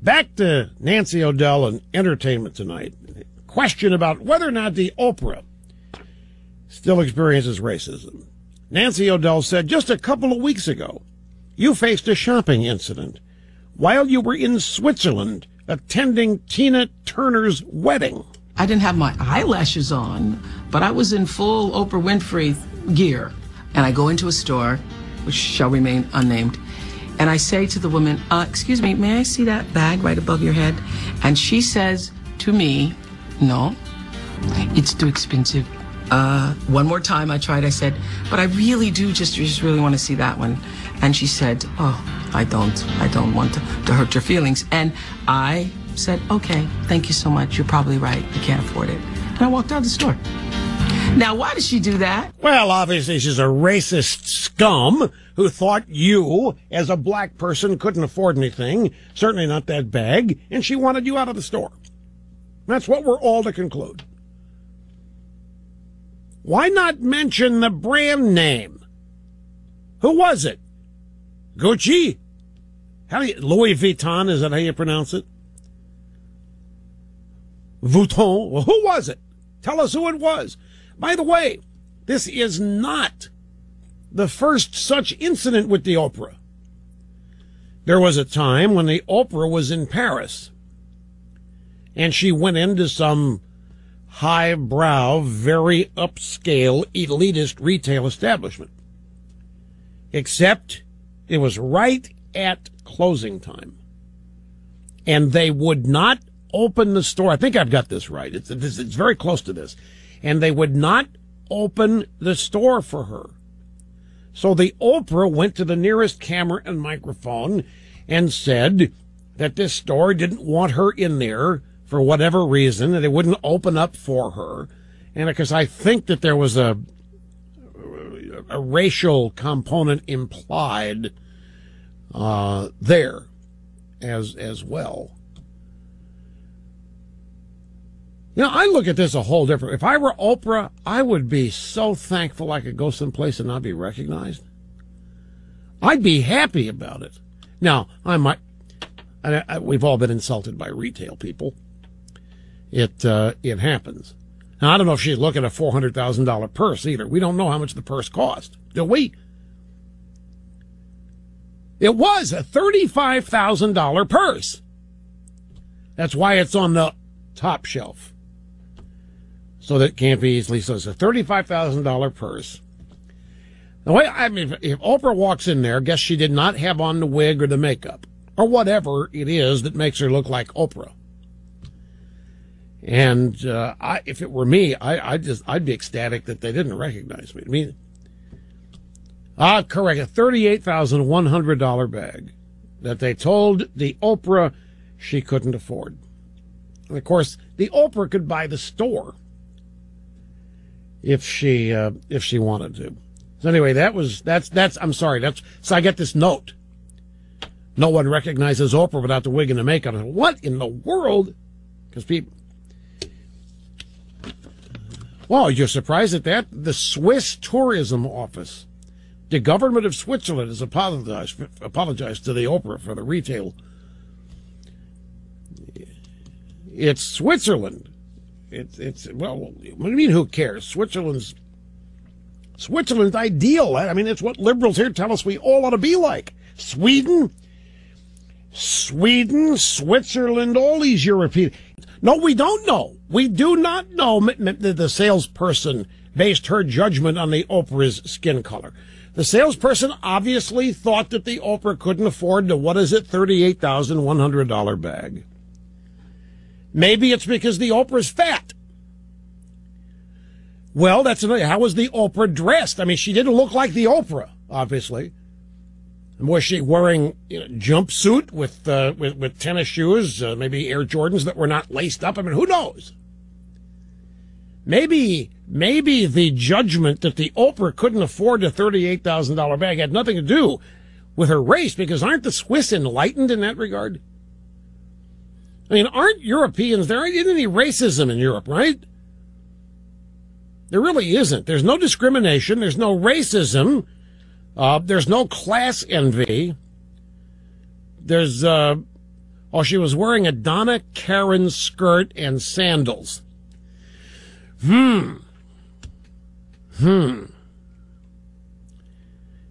Back to Nancy O'Dell and entertainment tonight. Question about whether or not the Oprah still experiences racism. Nancy O'Dell said just a couple of weeks ago, you faced a shopping incident while you were in Switzerland attending Tina Turner's wedding. I didn't have my eyelashes on, but I was in full Oprah Winfrey gear. And I go into a store, which shall remain unnamed, and I say to the woman, excuse me, may I see that bag right above your head? And she says to me, no, it's too expensive. One more time I tried, I said, but I really do just really want to see that one. And she said, oh, I don't want to hurt your feelings. And I said, okay, thank you so much. You're probably right. I can't afford it. And I walked out of the store. Now, why did she do that? Well, obviously she's a racist scum who thought you, as a black person, couldn't afford anything, certainly not that bag, and she wanted you out of the store. That's what we're all to conclude. Why not mention the brand name? Who was it? Gucci? Louis Vuitton, is that how you pronounce it? Vuitton? Well, who was it? Tell us who it was. By the way, this is not the first such incident with the Oprah. There was a time when the Oprah was in Paris, and she went into some highbrow, very upscale, elitist retail establishment. Except it was right at closing time. And they would not open the store. I think I've got this right. It's very close to this. And they would not open the store for her. So the Oprah went to the nearest camera and microphone and said that this store didn't want her in there for whatever reason, and they wouldn't open up for her. And because I think that there was a racial component implied there as well. You know, I look at this a whole different. If I were Oprah, I would be so thankful I could go someplace and not be recognized. I'd be happy about it. Now, we've all been insulted by retail people. It happens. Now, I don't know if she's looking at a $400,000 purse either. We don't know how much the purse cost, do we? It was a $35,000 purse. That's why it's on the top shelf. So that can't be easily. So it's a $35,000 purse. Now, I mean, if Oprah walks in there, guess she did not have on the wig or the makeup or whatever it is that makes her look like Oprah. And if it were me, I'd be ecstatic that they didn't recognize me. I mean, correct, a $38,100 bag that they told the Oprah she couldn't afford. And of course, the Oprah could buy the store if she wanted to. So anyway, so I get this note. No one recognizes Oprah without the wig and the makeup. What in the world? Because people. Well, you're surprised at that? The Swiss Tourism Office, the government of Switzerland, has apologized to the Oprah for the retail. It's Switzerland. Well, what do you mean, who cares? Switzerland's ideal. I mean, it's what liberals here tell us we all ought to be like. Sweden, Switzerland, all these European. No, we don't know. We do not know that the salesperson based her judgment on the Oprah's skin color. The salesperson obviously thought that the Oprah couldn't afford the, $38,100 bag. Maybe it's because the Oprah's fat. Well, that's another. How was the Oprah dressed? I mean, she didn't look like the Oprah, obviously. Was she wearing jumpsuit with tennis shoes, maybe Air Jordans that were not laced up? I mean, who knows? Maybe the judgment that the Oprah couldn't afford a $38,000 bag had nothing to do with her race, because aren't the Swiss enlightened in that regard? I mean, aren't Europeans, there isn't any racism in Europe, right? There really isn't. There's no discrimination. There's no racism. There's no class envy. There's Oh, she was wearing a Donna Karan skirt and sandals.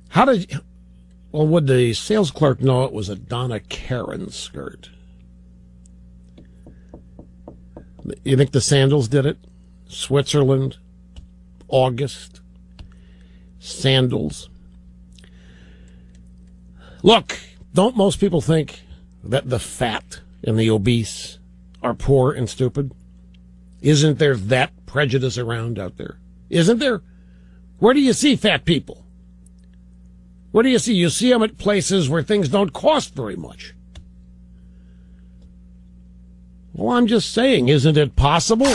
How did... Well, would the sales clerk know it was a Donna Karan skirt? You think the sandals did it? Switzerland, August, sandals. Look, don't most people think that the fat and the obese are poor and stupid? Isn't there that prejudice around out there? Isn't there? Where do you see fat people? Where do you see? You see them at places where things don't cost very much. Well, I'm just saying, isn't it possible?